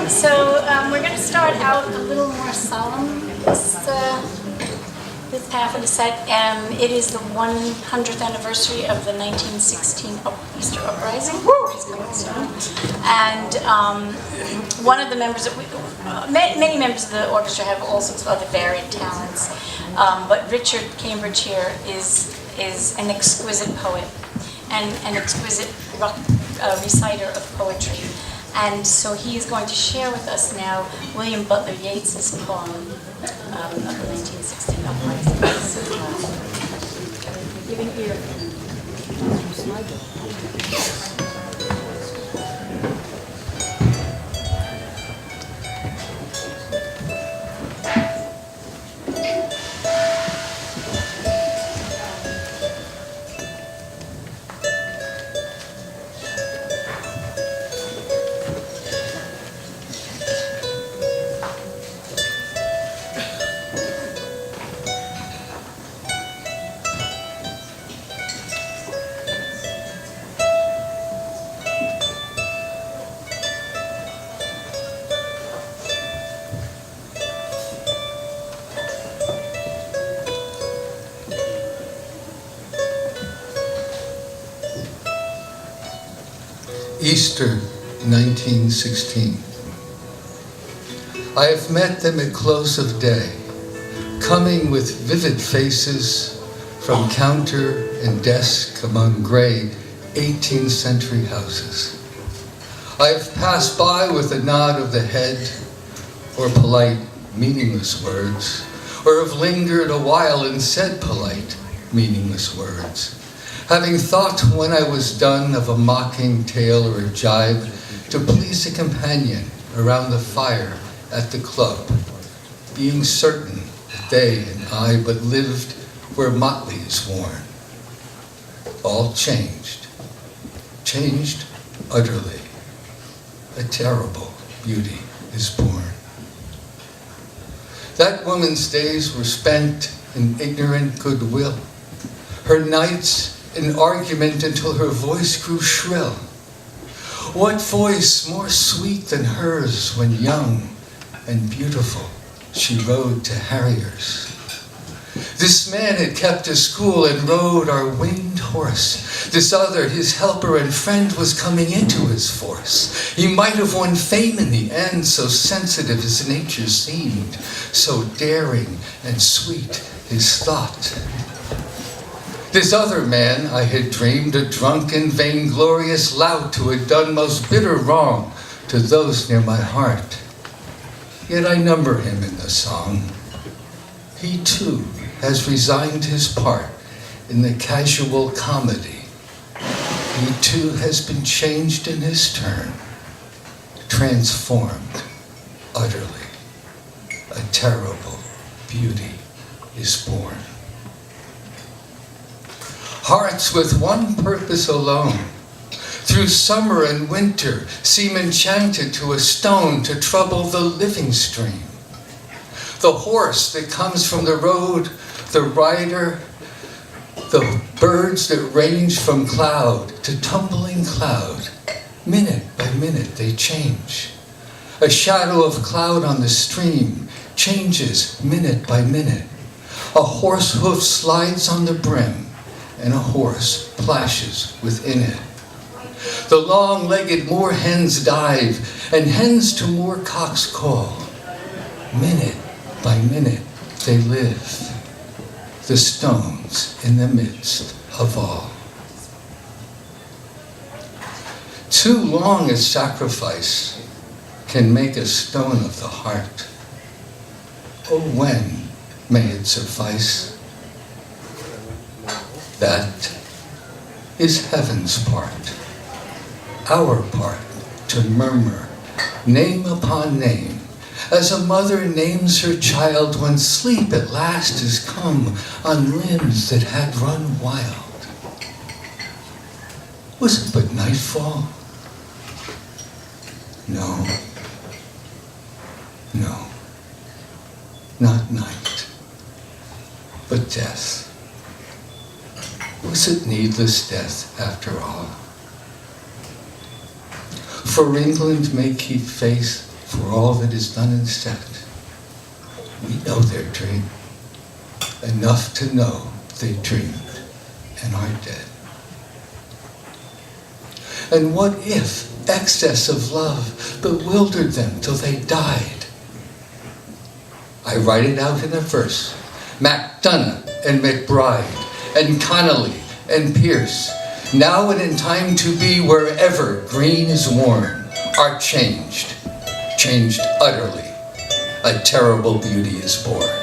We're going to start out a little more solemn this half of the set. It is the 100th anniversary of the 1916 Easter Uprising. And one of the members, many members of the orchestra have all sorts of other varied talents, but Richard Cambridge here is an exquisite poet and an exquisite reciter of poetry. And so he is going to share with us now William Butler Yeats's poem of the 1916 Uprising. So, give an ear. Easter 1916. I have met them at close of day, coming with vivid faces from counter and desk among gray 18th century houses. I have passed by with a nod of the head, or polite, meaningless words, or have lingered a while and said polite, meaningless words, having thought when I was done of a mocking tale or a jibe to please a companion around the fire at the club, being certain that they and I but lived where motley is worn. All changed utterly. A terrible beauty is born. That woman's days were spent in ignorant goodwill, her nights in argument until her voice grew shrill. What voice more sweet than hers when young and beautiful she rode to harriers? This man had kept a school and rode our winged horse. This other, his helper and friend, was coming into his force. He might have won fame in the end, so sensitive his nature seemed, so daring and sweet his thought. This other man I had dreamed a drunken, vainglorious lout who had done most bitter wrong to those near my heart. Yet I number him in the song. He too has resigned his part in the casual comedy. He too has been changed in his turn, transformed utterly. A terrible beauty is born. Hearts with one purpose alone, through summer and winter, seem enchanted to a stone to trouble the living stream. The horse that comes from the road, the rider, the birds that range from cloud to tumbling cloud, minute by minute they change. A shadow of cloud on the stream changes minute by minute. A horse hoof slides on the brim, and a horse plashes within it. The long-legged moor hens dive, and hens to moor cocks call. Minute by minute they live, the stones in the midst of all. Too long a sacrifice can make a stone of the heart. Oh, when may it suffice? That is heaven's part, our part to murmur, name upon name, as a mother names her child when sleep at last is come on limbs that had run wild. Was it but nightfall? No, not night, but death. Was it needless death after all? For England may keep faith for all that is done and said. We know their dream, enough to know they dreamed and are dead. And what if excess of love bewildered them till they died? I write it out in a verse. MacDonough and McBride and Connolly and Pierce, now and in time to be, wherever green is worn, are changed utterly. A terrible beauty is born.